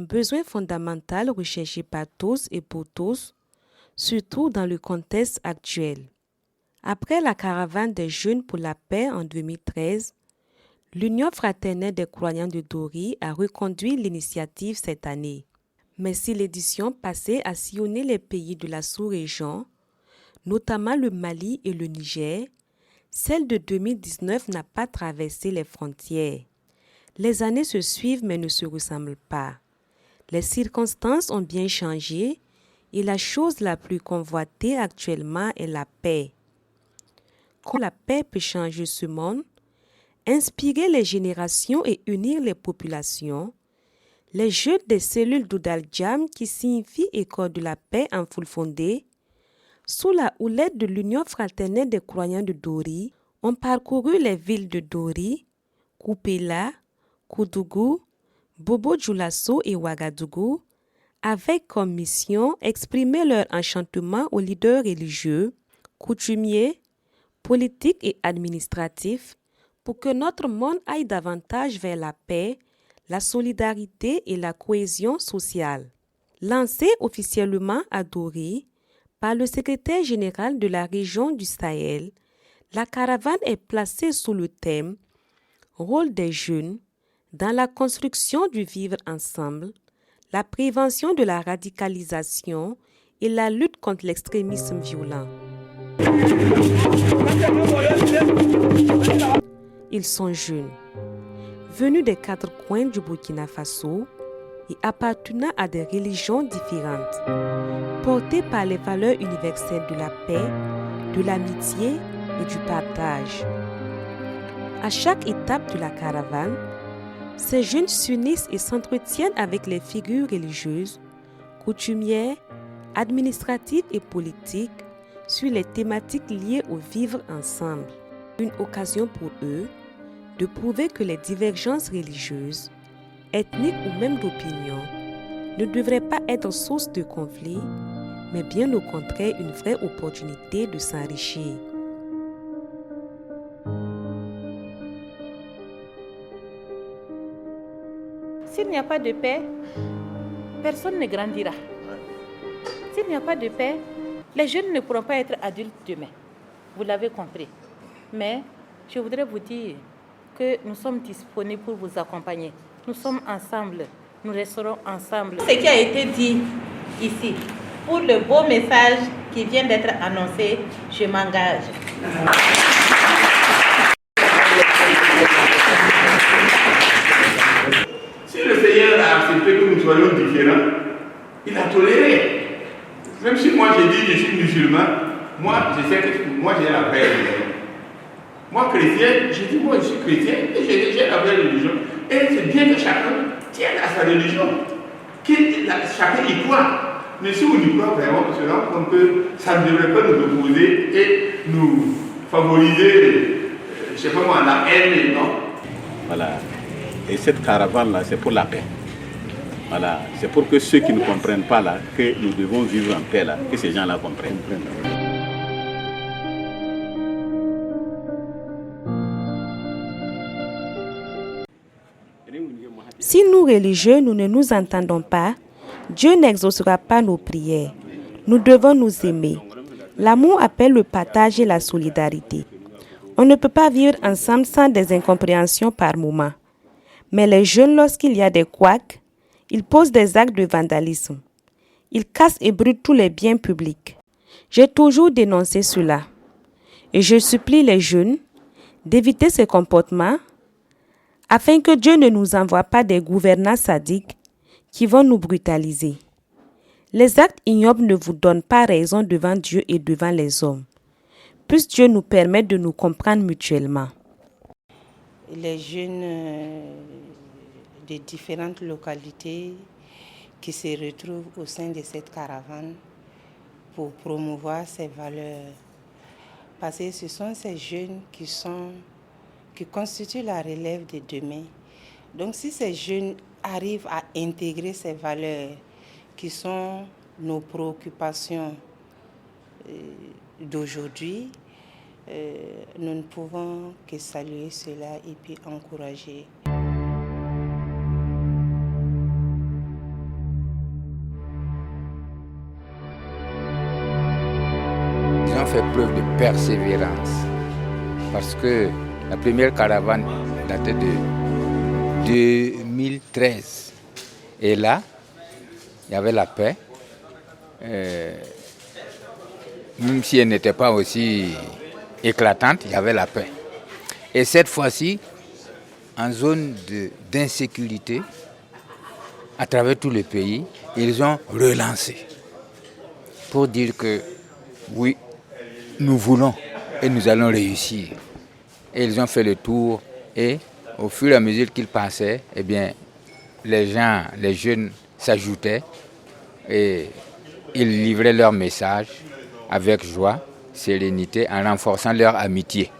besoin fondamental recherché par tous et pour tous, surtout dans le contexte actuel. Après la caravane des jeunes pour la paix en 2013, l'Union fraternelle des croyants de Dori a reconduit l'initiative cette année. Mais si l'édition passée a sillonné les pays de la sous-région, notamment le Mali et le Niger, celle de 2019 n'a pas traversé les frontières. Les années se suivent mais ne se ressemblent pas. Les circonstances ont bien changé et la chose la plus convoitée actuellement est la paix. Quand la paix peut changer ce monde, inspirer les générations et unir les populations, les jeunes des cellules d'Oudal-Djam, qui signifie École de la paix en Fulfondé, sous la houlette de l'Union fraternelle des croyants de Dori, ont parcouru les villes de Dori, Koupela, Koudougou, Bobo-Dioulasso et Ouagadougou, avec comme mission exprimer leur enchantement aux leaders religieux, coutumiers, politiques et administratifs pour que notre monde aille davantage vers la paix, la solidarité et la cohésion sociale. Lancée officiellement à Dori par le secrétaire général de la région du Sahel, la caravane est placée sous le thème « Rôle des jeunes dans la construction du vivre ensemble, la prévention de la radicalisation et la lutte contre l'extrémisme violent ». Ils sont jeunes, venus des quatre coins du Burkina Faso et appartenant à des religions différentes, portés par les valeurs universelles de la paix, de l'amitié et du partage. À chaque étape de la caravane, ces jeunes s'unissent et s'entretiennent avec les figures religieuses, coutumières, administratives et politiques sur les thématiques liées au vivre ensemble. Une occasion pour eux de prouver que les divergences religieuses, ethniques ou même d'opinion ne devraient pas être source de conflit, mais bien au contraire une vraie opportunité de s'enrichir. S'il n'y a pas de paix, personne ne grandira. S'il n'y a pas de paix, les jeunes ne pourront pas être adultes demain. Vous l'avez compris. Mais je voudrais vous dire que nous sommes disponibles pour vous accompagner. Nous sommes ensemble. Nous resterons ensemble. Ce qui a été dit ici, pour le beau message qui vient d'être annoncé, je m'engage. Si le Seigneur a accepté que nous soyons différents, il a toléré. Même si moi j'ai dit je suis musulman, moi je sais que moi j'ai la vraie religion. Moi chrétien, j'ai dit moi je suis chrétien et j'ai la vraie religion. Et c'est bien que chacun tienne à sa religion, chacun y croit. Mais si on y croit vraiment, on se rend compte que ça ne devrait pas nous opposer et nous favoriser, je ne sais pas moi, la haine, non. Voilà. Et cette caravane-là, c'est pour la paix. Voilà. C'est pour que ceux qui ne comprennent pas là, que nous devons vivre en paix là, que ces gens-là comprennent. Si nous, religieux, nous ne nous entendons pas, Dieu n'exaucera pas nos prières. Nous devons nous aimer. L'amour appelle le partage et la solidarité. On ne peut pas vivre ensemble sans des incompréhensions par moments. Mais les jeunes, lorsqu'il y a des couacs, ils posent des actes de vandalisme. Ils cassent et brûlent tous les biens publics. J'ai toujours dénoncé cela. Et je supplie les jeunes d'éviter ces comportements afin que Dieu ne nous envoie pas des gouvernants sadiques qui vont nous brutaliser. Les actes ignobles ne vous donnent pas raison devant Dieu et devant les hommes. Puisse Dieu nous permettre de nous comprendre mutuellement. Les jeunes de différentes localités qui se retrouvent au sein de cette caravane pour promouvoir ces valeurs. Parce que ce sont ces jeunes qui constituent la relève de demain. Donc si ces jeunes arrivent à intégrer ces valeurs qui sont nos préoccupations d'aujourd'hui, nous ne pouvons que saluer cela et puis encourager. persévérance. Parce que la première caravane datait de 2013. Et là, il y avait la paix. Même si elle n'était pas aussi éclatante, il y avait la paix. Et cette fois-ci, en zone d'insécurité, à travers tout le pays, ils ont relancé pour dire que oui, nous voulons et nous allons réussir. Et ils ont fait le tour et au fur et à mesure qu'ils passaient, eh bien, les gens, les jeunes s'ajoutaient et ils livraient leur message avec joie, sérénité, en renforçant leur amitié.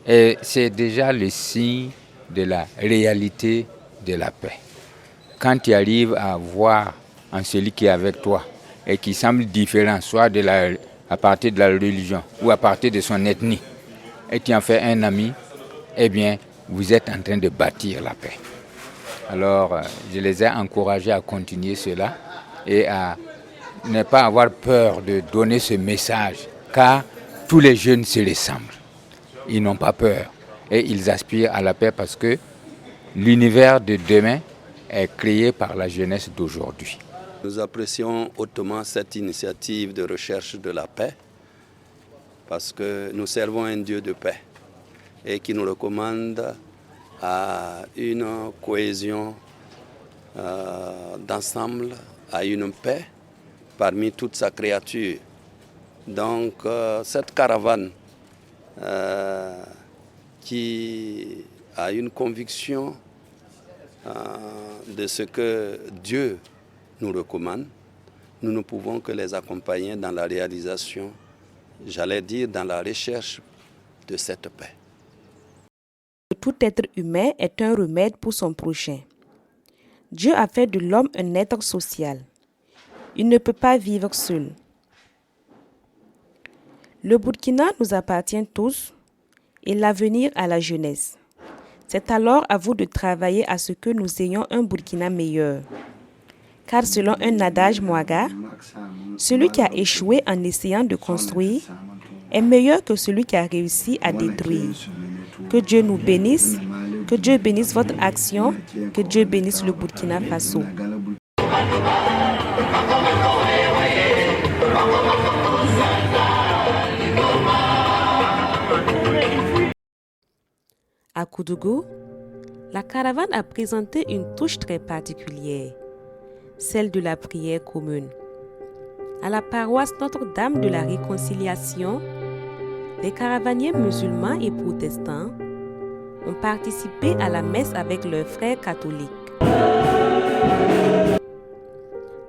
Et c'est déjà le signe de la réalité de la paix. Quand tu arrives à voir en celui qui est avec toi et qui semble différent, soit à partir de la religion ou à partir de son ethnie, et tu en fais un ami, eh bien, vous êtes en train de bâtir la paix. Alors, je les ai encouragés à continuer cela et à ne pas avoir peur de donner ce message, car tous les jeunes se ressemblent. Ils n'ont pas peur et ils aspirent à la paix parce que l'univers de demain est créé par la jeunesse d'aujourd'hui. Nous apprécions hautement cette initiative de recherche de la paix parce que nous servons un Dieu de paix et qui nous recommande à une cohésion d'ensemble, à une paix parmi toute sa créature. Donc cette caravane qui a une conviction de ce que Dieu nous recommande, nous ne pouvons que les accompagner dans la réalisation, j'allais dire dans la recherche de cette paix. Tout être humain est un remède pour son prochain. Dieu a fait de l'homme un être social. Il ne peut pas vivre seul. Le Burkina nous appartient tous et l'avenir à la jeunesse. C'est alors à vous de travailler à ce que nous ayons un Burkina meilleur. Car selon un adage Mouaga, celui qui a échoué en essayant de construire est meilleur que celui qui a réussi à détruire. Que Dieu nous bénisse, que Dieu bénisse votre action, que Dieu bénisse le Burkina Faso. À Koudougou, la caravane a présenté une touche très particulière, celle de la prière commune. À la paroisse Notre-Dame de la Réconciliation, les caravaniers musulmans et protestants ont participé à la messe avec leurs frères catholiques.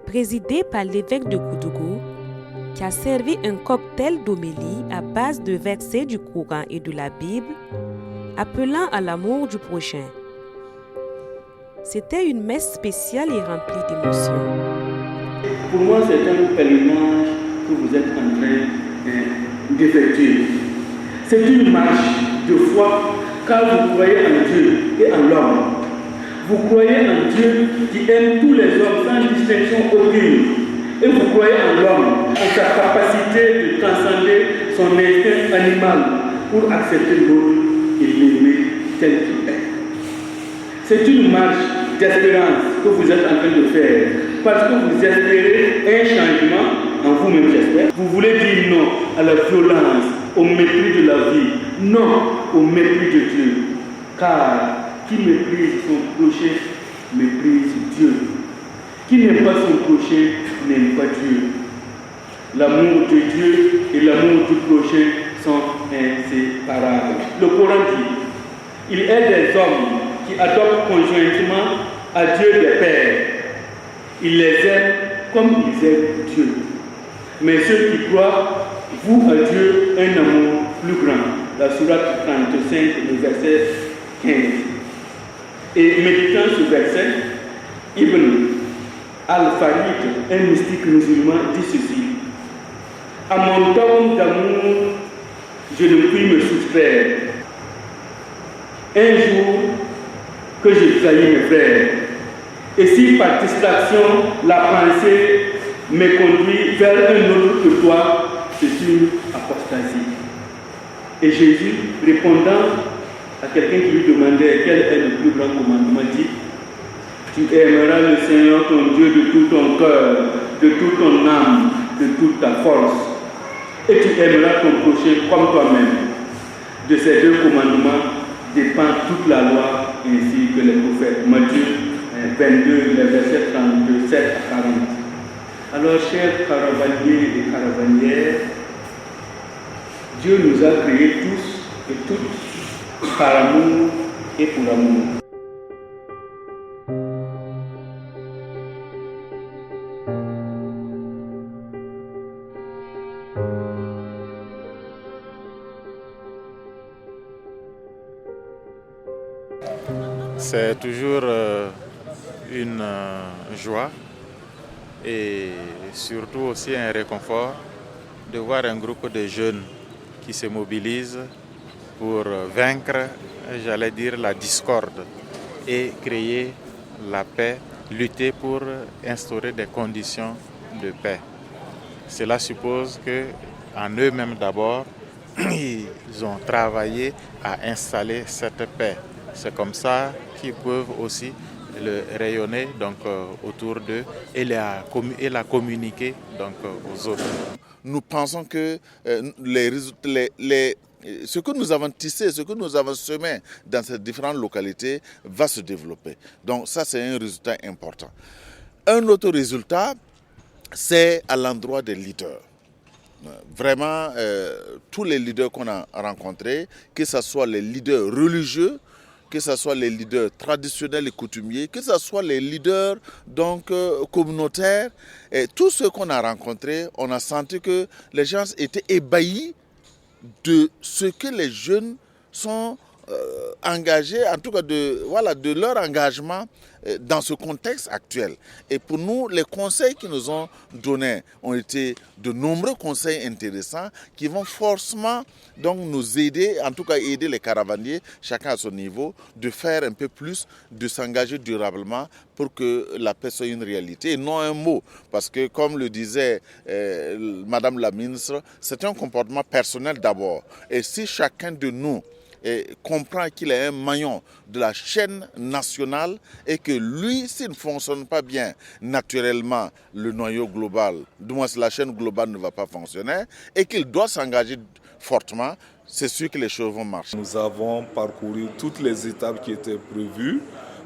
Présidé par l'évêque de Koudougou, qui a servi un cocktail d'homélie à base de versets du Coran et de la Bible, appelant à l'amour du prochain. C'était une messe spéciale et remplie d'émotions. Pour moi, c'est un pèlerinage que vous êtes en train d'effectuer. C'est une marche de foi, car vous croyez en Dieu et en l'homme. Vous croyez en Dieu qui aime tous les hommes sans distinction aucune. Et vous croyez en l'homme, en sa capacité de transcender son instinct animal pour accepter l'autre et l'aimer tel qu'il est. C'est une marche d'espérance que vous êtes en train de faire parce que vous espérez un changement en vous-même, j'espère. Vous voulez dire non à la violence, au mépris de la vie, non au mépris de Dieu. Car qui méprise son prochain méprise Dieu. Qui n'aime pas son prochain n'aime pas Dieu. L'amour de Dieu et l'amour du prochain sont inséparables. Le Coran dit, il est des hommes qui adoptent conjointement à Dieu des pères. Il les aime comme ils aiment Dieu. Mais ceux qui croient vouent à Dieu un amour plus grand. La sourate 35, le verset 15. Et méditant ce verset, Ibn Al-Farid, un mystique musulman, dit ceci. À mon tombe d'amour, je ne puis me soustraire. Un jour que j'ai trahi mes frères, et si par distraction la pensée me conduit vers un autre que toi, c'est une apostasie. Et Jésus, répondant à quelqu'un qui lui demandait quel est le plus grand commandement, dit: tu aimeras le Seigneur ton Dieu de tout ton cœur, de toute ton âme, de toute ta force. Et tu aimeras ton prochain comme toi-même. De ces deux commandements dépend toute la loi ainsi que les prophètes. Matthieu 22, les versets 32, 7 à 40. Alors, chers caravaniers et caravanières, Dieu nous a créés tous et toutes par amour et pour amour. C'est toujours une joie et surtout aussi un réconfort de voir un groupe de jeunes qui se mobilisent pour vaincre, j'allais dire, la discorde et créer la paix, lutter pour instaurer des conditions de paix. Cela suppose qu'en eux-mêmes d'abord, ils ont travaillé à installer cette paix. C'est comme ça qu'ils peuvent aussi le rayonner donc, autour d'eux et la communiquer donc, aux autres. Nous pensons que ce que nous avons tissé, ce que nous avons semé dans ces différentes localités va se développer. Donc ça, c'est un résultat important. Un autre résultat, c'est à l'endroit des leaders. Vraiment, tous les leaders qu'on a rencontrés, que ce soit les leaders religieux, que ce soit les leaders traditionnels et coutumiers, que ce soit les leaders donc, communautaires, et tous ceux qu'on a rencontrés, on a senti que les gens étaient ébahis de ce que les jeunes sont engagés, en tout cas de leur engagement dans ce contexte actuel. Et pour nous, les conseils qu'ils nous ont donnés ont été de nombreux conseils intéressants qui vont forcément donc nous aider, en tout cas aider les caravaniers, chacun à son niveau, de faire un peu plus, de s'engager durablement pour que la paix soit une réalité et non un mot. Parce que comme le disait Madame la ministre, c'est un comportement personnel d'abord. Et si chacun de nous comprend qu'il est un maillon de la chaîne nationale et que lui, s'il ne fonctionne pas bien, naturellement, le noyau global, du moins la chaîne globale ne va pas fonctionner et qu'il doit s'engager fortement, c'est sûr que les choses vont marcher. Nous avons parcouru toutes les étapes qui étaient prévues.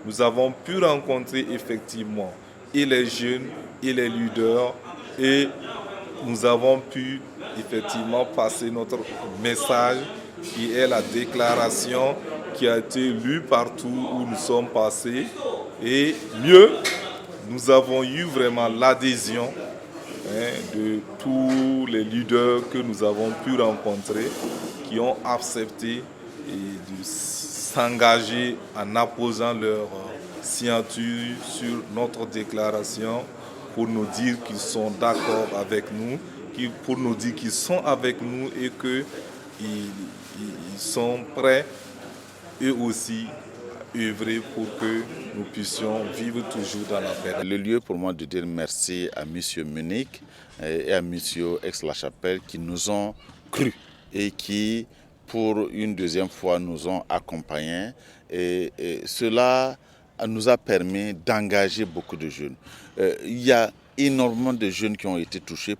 Nous avons pu rencontrer effectivement et les jeunes et les leaders et nous avons pu effectivement passer notre message qui est la déclaration qui a été lue partout où nous sommes passés. Et mieux, nous avons eu vraiment l'adhésion de tous les leaders que nous avons pu rencontrer qui ont accepté de s'engager en apposant leur signature sur notre déclaration pour nous dire qu'ils sont d'accord avec nous, pour nous dire qu'ils sont avec nous et qu'ils sont prêts eux aussi à œuvrer pour que nous puissions vivre toujours dans la paix. Le lieu pour moi de dire merci à M. Munich et à M. Aix-la-Chapelle qui nous ont cru et qui, pour une deuxième fois, nous ont accompagnés. Et cela nous a permis d'engager beaucoup de jeunes. Il y a énormément de jeunes qui ont été touchés.